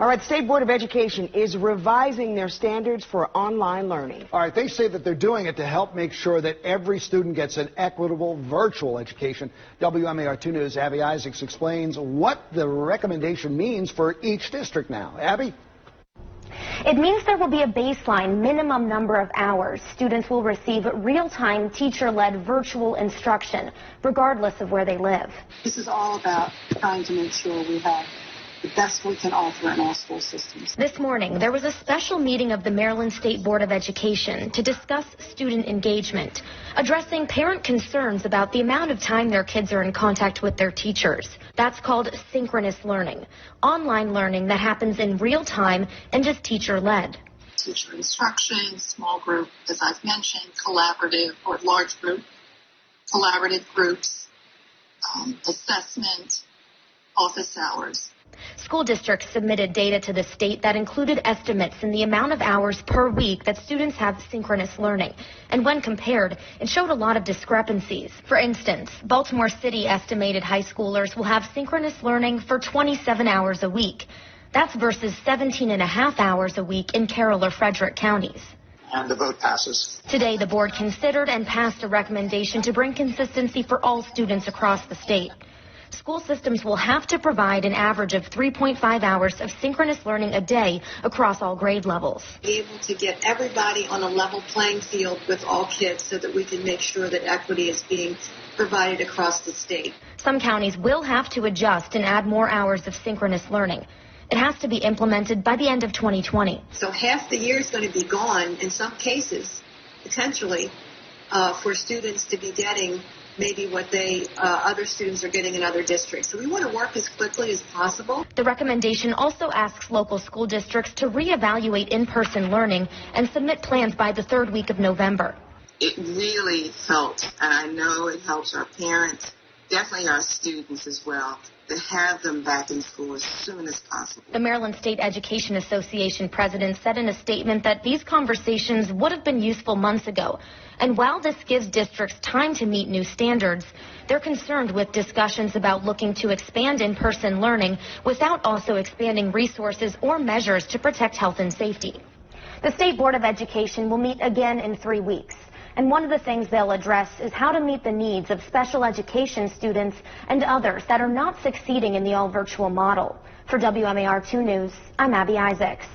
All right, State Board of Education is revising their standards for online learning. All right, they say that they're doing it to help make sure that every student gets an equitable virtual education. WMAR 2 News' Abby Isaacs explains what the recommendation means for each district now. Abby? It means there will be a baseline minimum number of hours. Students will receive real-time teacher-led virtual instruction, regardless of where they live. This is all about trying to make sure we have the best we can offer in all school systems. This morning, there was a special meeting of the Maryland State Board of Education to discuss student engagement, addressing parent concerns about the amount of time their kids are in contact with their teachers. That's called synchronous learning, online learning that happens in real time and is teacher-led. Teacher instruction, small group, as I've mentioned, collaborative or large group, collaborative groups, assessment, office hours. School districts submitted data to the state that included estimates in the amount of hours per week that students have synchronous learning. And when compared, it showed a lot of discrepancies. For instance, Baltimore City estimated high schoolers will have synchronous learning for 27 hours a week. That's versus 17.5 hours a week in Carroll or Frederick counties. And the vote passes. Today, the board considered and passed a recommendation to bring consistency for all students across the state. School systems will have to provide an average of 3.5 hours of synchronous learning a day across all grade levels. Be able to get everybody on a level playing field with all kids so that we can make sure that equity is being provided across the state. Some counties will have to adjust and add more hours of synchronous learning. It has to be implemented by the end of 2020. So half the year is going to be gone in some cases, potentially, for students to be getting maybe what other students are getting in other districts. So we want to work as quickly as possible. The recommendation also asks local school districts to reevaluate in-person learning and submit plans by the third week of November. It really helps, and I know it helps our parents, definitely our students as well, to have them back in school as soon as possible. The Maryland State Education Association president said in a statement that these conversations would have been useful months ago. And while this gives districts time to meet new standards, they're concerned with discussions about looking to expand in-person learning without also expanding resources or measures to protect health and safety. The State Board of Education will meet again in 3 weeks. And one of the things they'll address is how to meet the needs of special education students and others that are not succeeding in the all-virtual model. For WMAR 2 News, I'm Abby Isaacs.